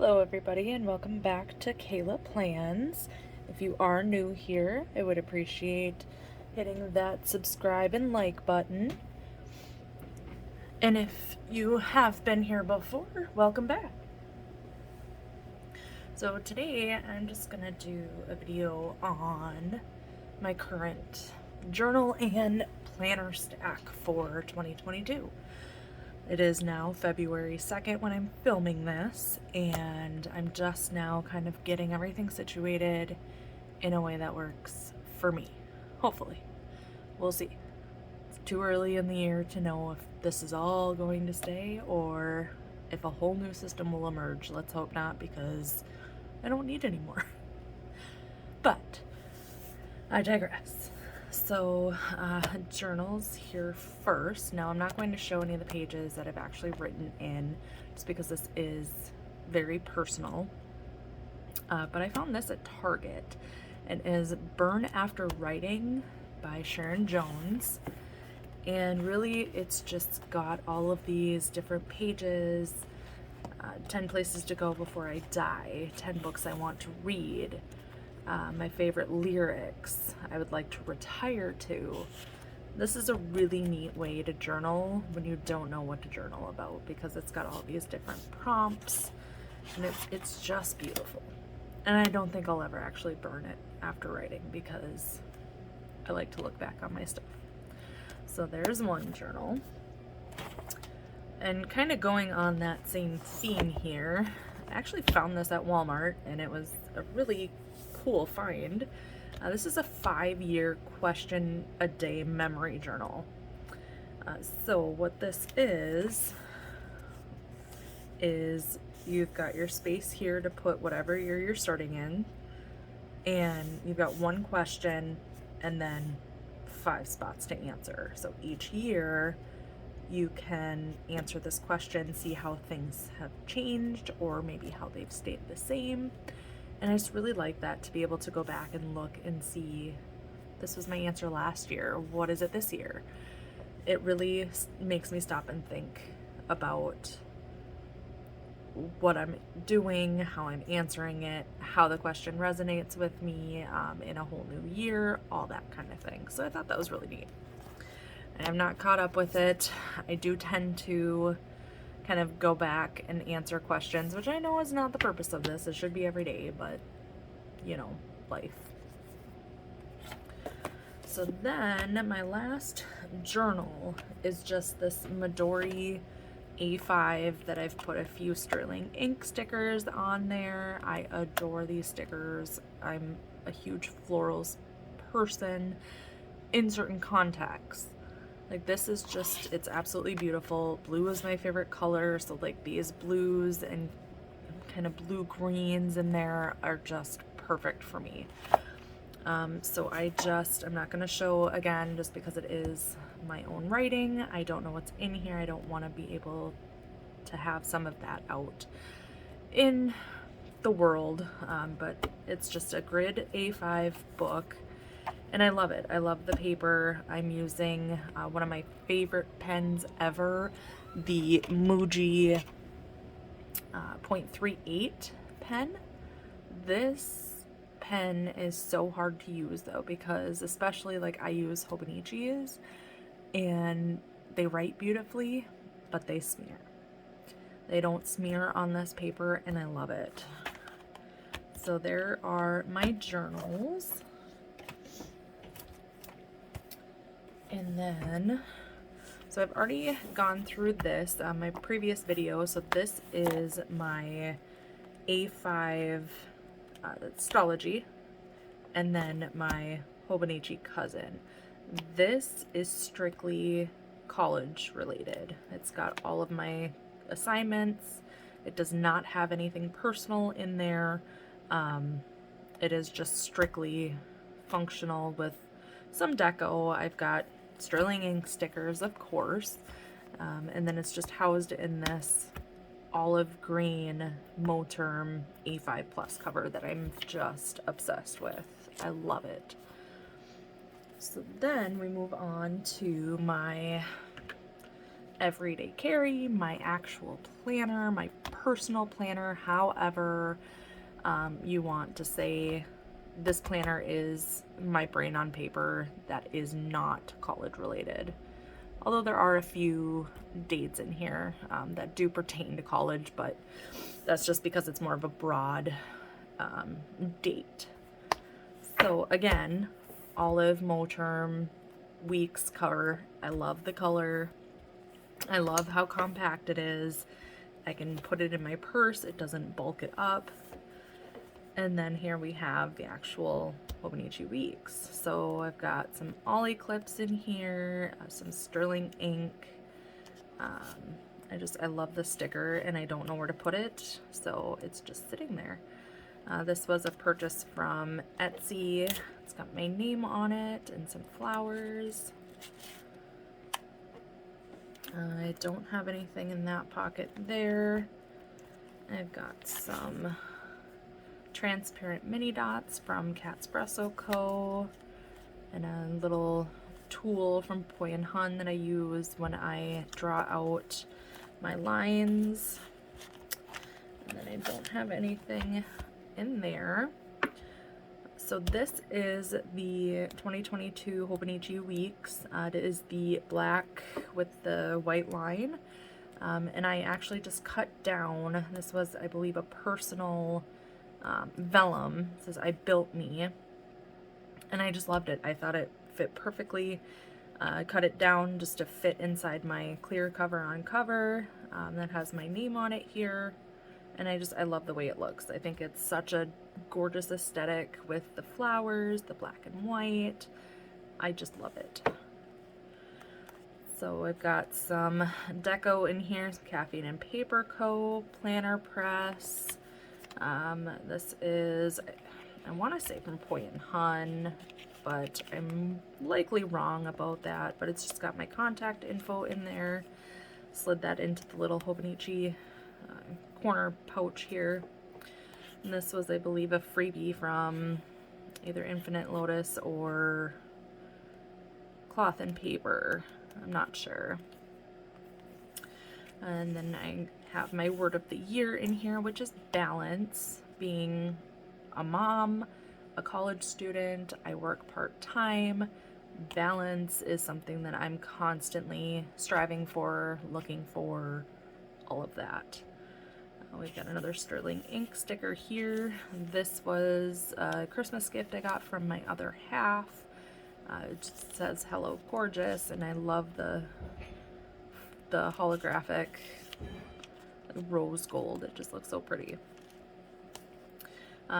Hello everybody and welcome back to Kayla Plans. If you are new here, I would appreciate hitting that subscribe and like button. And if you have been here before, welcome back. So today I'm just gonna do a video on my current journal and planner stack for 2022. It is now February 2nd when I'm filming this, and I'm just now kind of getting everything situated in a way that works for me. Hopefully. We'll see. It's too early in the year to know if this is all going to stay or if a whole new system will emerge. Let's hope not, because I don't need any more. But I digress. So journals here first. Now I'm not going to show any of the pages that I've actually written in just because this is very personal. But I found this at Target. It is Burn After Writing by Sharon Jones. And really it's just got all of these different pages, 10 places to go before I die, 10 books I want to read, my favorite lyrics I would like to retire to. This is a really neat way to journal when you don't know what to journal about, because it's got all these different prompts and it's just beautiful. And I don't think I'll ever actually burn it after writing because I like to look back on my stuff. So there's one journal. And kind of going on that same theme here, I actually found this at Walmart and it was a really cool find. This is a 5-year question a day memory journal. So what this is you've got your space here to put whatever year you're starting in, and you've got one question and then 5 spots to answer. So each year you can answer this question, see how things have changed or maybe how they've stayed the same. And I just really like that, to be able to go back and look and see, this was my answer last year, what is it this year? It really makes me stop and think about what I'm doing, how I'm answering it, how the question resonates with me in a whole new year, all that kind of thing. So I thought that was really neat. I'm not caught up with it. I do tend to kind of go back and answer questions, which I know is not the purpose of this. It should be every day, but you know, life. So then my last journal is just this Midori A5 that I've put a few sterling ink stickers on there. I adore these stickers. I'm a huge florals person in certain contexts. Like, this is just, it's absolutely beautiful. Blue is my favorite color, so like these blues and kind of blue greens in there are just perfect for me. So I'm not going to show again just because it is my own writing. I don't know what's in here. I don't want to be able to have some of that out in the world, but it's just a grid A5 book. And I love it. I love the paper. I'm using one of my favorite pens ever, the Muji .38 pen. This pen is so hard to use though, because especially like I use Hobonichis and they write beautifully, but they smear. They don't smear on this paper, and I love it. So there are my journals. And then, so I've already gone through this on my previous video. So this is my A5 astrology, and then my Hobonichi cousin. This is strictly college related. It's got all of my assignments. It does not have anything personal in there. It is just strictly functional with some deco. I've got sterling ink stickers, of course, and then it's just housed in this olive green Moterm A5 Plus cover that I'm just obsessed with. I love it. So then we move on to my everyday carry, my actual planner, my personal planner, however you want to say. This planner is my brain on paper that is not college related. Although there are a few dates in here that do pertain to college, but that's just because it's more of a broad date. So again, olive Moterm Weeks cover. I love the color. I love how compact it is. I can put it in my purse. It doesn't bulk it up. And then here we have the actual Hobonichi Weeks. So I've got some Ollie clips in here, some sterling ink. I love the sticker and I don't know where to put it, so it's just sitting there. This was a purchase from Etsy. It's got my name on it and some flowers. I don't have anything in that pocket there. I've got some transparent mini dots from Catspresso Co. and a little tool from Poi and Hun that I use when I draw out my lines. And then I don't have anything in there. So this is the 2022 Hobonichi Weeks. It is the black with the white line. And I actually just cut down, this was, I believe, a personal vellum. It says, "I built me." And I just loved it. I thought it fit perfectly. Cut it down just to fit inside my clear cover on cover that has my name on it here. And I love the way it looks. I think it's such a gorgeous aesthetic with the flowers, the black and white. I just love it. So I've got some deco in here, some Caffeine and Paper Co. planner press. This is, I want to say from Poi and Hun, but I'm likely wrong about that. But it's just got my contact info in there. Slid that into the little Hobonichi corner pouch here. And this was, I believe, a freebie from either Infinite Lotus or Cloth and Paper. I'm not sure. And then I have my word of the year in here, which is balance. Being a mom, a college student, I work part-time. Balance is something that I'm constantly striving for, looking for, all of that. We've got another sterling ink sticker here. This was a Christmas gift I got from my other half. It just says "Hello Gorgeous," and I love the holographic rose gold. It just looks so pretty.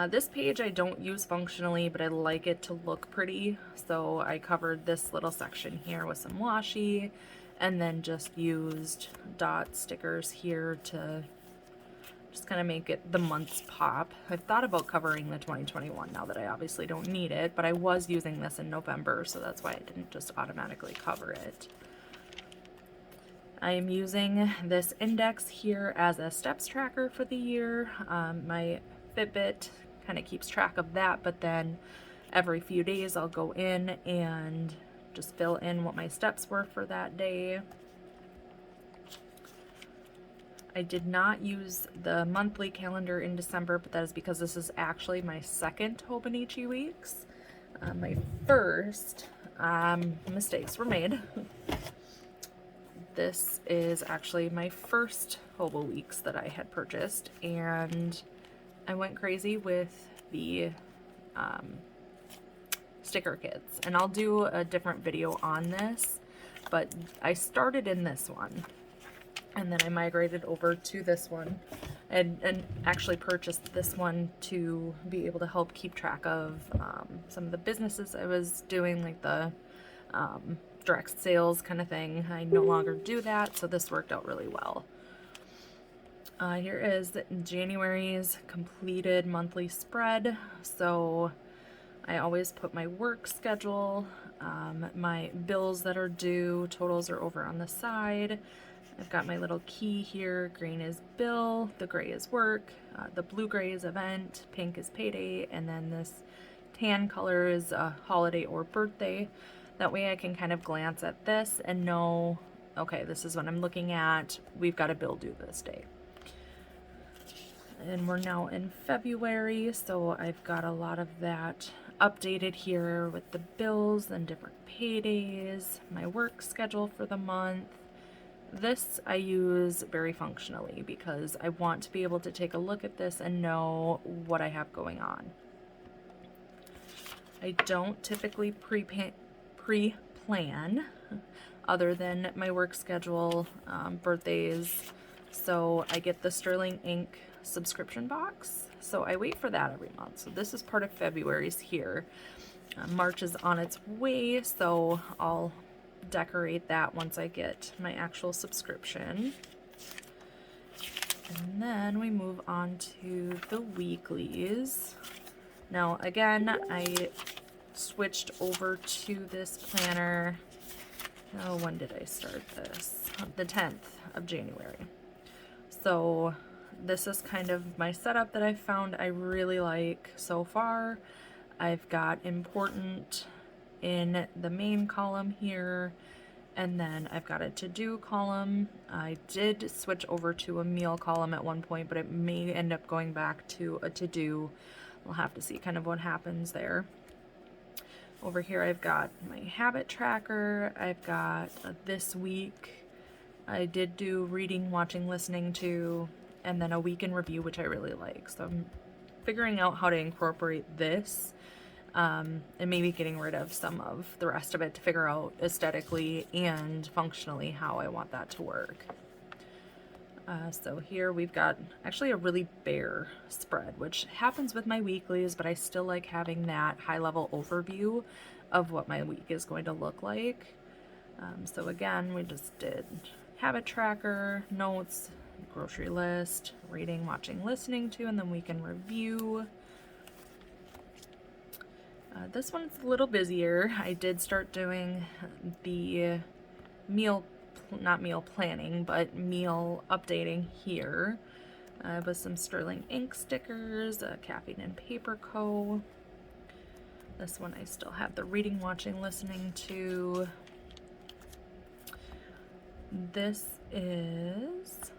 This page I don't use functionally, but I like it to look pretty, so I covered this little section here with some washi, and then just used dot stickers here to just kind of make it the months pop. I've thought about covering the 2021 now that I obviously don't need it, but I was using this in November, so that's why I didn't just automatically cover it. I am using this index here as a steps tracker for the year. My Fitbit kind of keeps track of that, but then every few days I'll go in and just fill in what my steps were for that day. I did not use the monthly calendar in December, but that is because this is actually my second Hobonichi Weeks. My first mistakes were made. This is actually my first Hobo Weeks that I had purchased, and I went crazy with the sticker kits. And I'll do a different video on this, but I started in this one. And then I migrated over to this one and actually purchased this one to be able to help keep track of some of the businesses I was doing, like the direct sales kind of thing. I no longer do that, so this worked out really well. Here is January's completed monthly spread. So I always put my work schedule, my bills that are due, totals are over on the side. I've got my little key here. Green is bill, the gray is work, the blue gray is event, pink is payday, and then this tan color is a holiday or birthday. That way I can kind of glance at this and know okay, this is what I'm looking at. We've got a bill due this day. And we're now in February, so I've got a lot of that updated here with the bills and different paydays, my work schedule for the month. This I use very functionally because I want to be able to take a look at this and know what I have going on. I don't typically pre-plan other than my work schedule, birthdays. So I get the Sterling Ink subscription box. So I wait for that every month. So this is part of February's here. March is on its way, so I'll decorate that once I get my actual subscription. And then we move on to the weeklies. Now again, I switched over to this planner. Oh, when did I start this? The 10th of January. So this is kind of my setup that I've found I really like so far. I've got important in the main column here, and then I've got a to-do column. I did switch over to a meal column at one point, but it may end up going back to a to-do. We'll have to see kind of what happens there. Over here I've got my habit tracker. I've got this week. I did do reading, watching, listening to, and then a week in review, which I really like. So I'm figuring out how to incorporate this. And maybe getting rid of some of the rest of it to figure out aesthetically and functionally how I want that to work. So here we've got actually a really bare spread, which happens with my weeklies, but I still like having that high-level overview of what my week is going to look like. So again, we just did habit tracker, notes, grocery list, reading, watching, listening to, and then week in review. This one's a little busier. I did start doing the not meal planning, but meal updating here with some Sterling Ink stickers, Caffeine and Paper Co. This one I still have the reading, watching, listening to. This is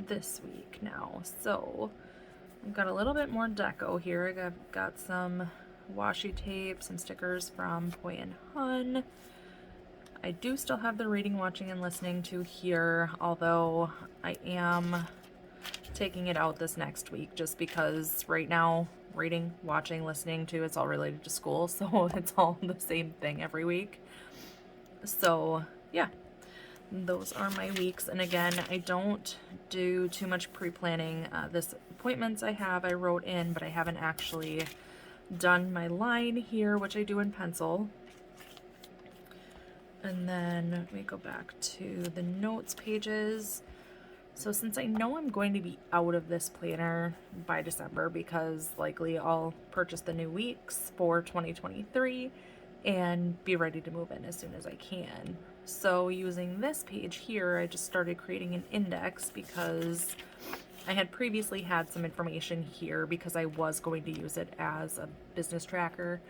this week now. So I've got a little bit more deco here. I've got some washi tape, some stickers from Poi and Hun. I do still have the reading, watching, and listening to here, although I am taking it out this next week just because right now reading, watching, listening to, it's all related to school, so it's all the same thing every week. So yeah, those are my weeks. And again, I don't do too much pre-planning. This appointments I wrote in, but I haven't actually done my line here, which I do in pencil. And then we go back to the notes pages. So since I know I'm going to be out of this planner by December, because likely I'll purchase the new weeks for 2023 and be ready to move in as soon as I can. So using this page here, I just started creating an index because I had previously had some information here because I was going to use it as a business tracker.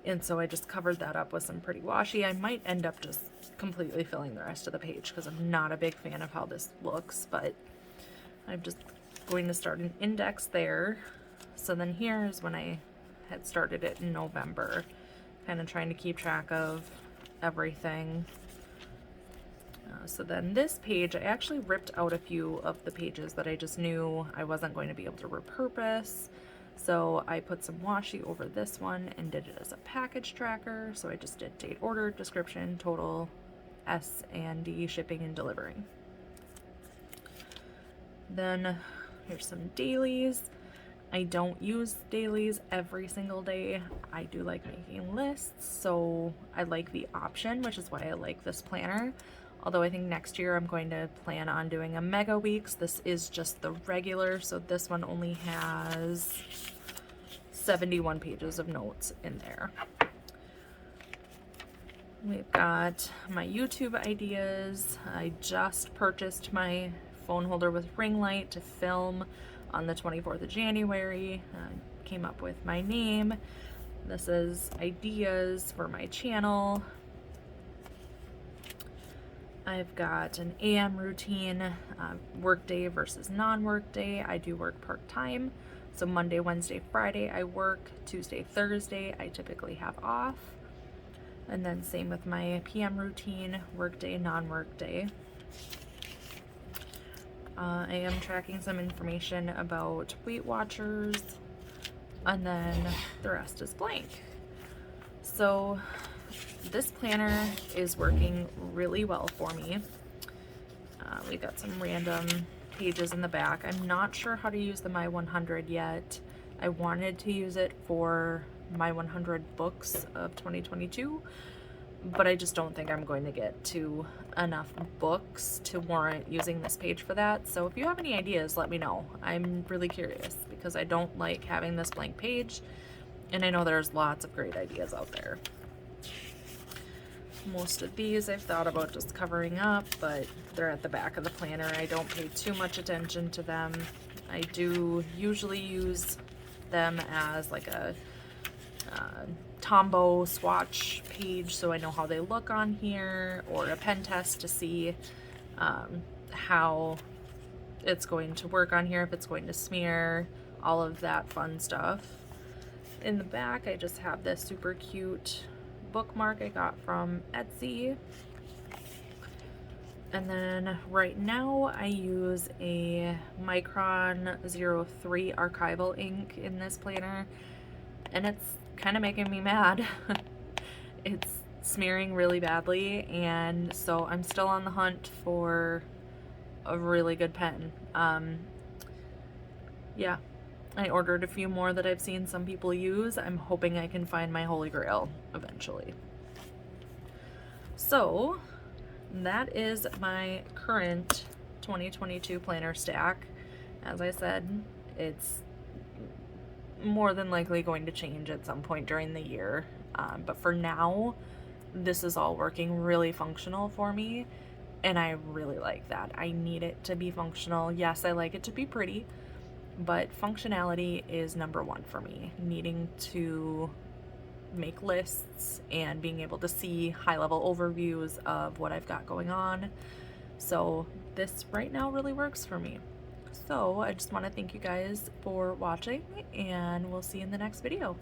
And so I just covered that up with some pretty washi. I might end up just completely filling the rest of the page because I'm not a big fan of how this looks, but I'm just going to start an index there. So then here's when I had started it in November, kind of trying to keep track of everything. So then this page, I actually ripped out a few of the pages that I just knew I wasn't going to be able to repurpose. So I put some washi over this one and did it as a package tracker. So I just did date, order, description, total, S&D, shipping and delivering. Then here's some dailies. I don't use dailies every single day. I do like making lists, so I like the option, which is why I like this planner. Although I think next year I'm going to plan on doing a mega weeks. This is just the regular, so this one only has 71 pages of notes in there. We've got my YouTube ideas. I just purchased my phone holder with ring light to film on the 24th of January. Came up with my name. This is ideas for my channel. I've got an AM routine, work day versus non-work day. I do work part-time, so Monday, Wednesday, Friday I work. Tuesday, Thursday I typically have off. And then same with my PM routine, work day, non-work day. I am tracking some information about Weight Watchers, and then the rest is blank. So this planner is working really well for me. We've got some random pages in the back. I'm not sure how to use the My 100 yet. I wanted to use it for my 100 books of 2022, but I just don't think I'm going to get to enough books to warrant using this page for that. So if you have any ideas, let me know. I'm really curious because I don't like having this blank page, and I know there's lots of great ideas out there. Most of these I've thought about just covering up, but they're at the back of the planner. I don't pay too much attention to them. I do usually use them as like a Tombow swatch page, so I know how they look on here, or a pen test to see how it's going to work on here, if it's going to smear, all of that fun stuff. In the back I just have this super cute bookmark I got from Etsy. And then right now I use a Micron 03 archival ink in this planner, and it's kind of making me mad. It's smearing really badly, and so I'm still on the hunt for a really good pen. Yeah, I ordered a few more that I've seen some people use. I'm hoping I can find my holy grail eventually. So that is my current 2022 planner stack. As I said, it's more than likely going to change at some point during the year, but for now this is all working really functional for me, and I really like that. I need it to be functional. Yes, I like it to be pretty, but functionality is number one for me. Needing to make lists and being able to see high-level overviews of what I've got going on. So this right now really works for me. So I just want to thank you guys for watching, and we'll see you in the next video.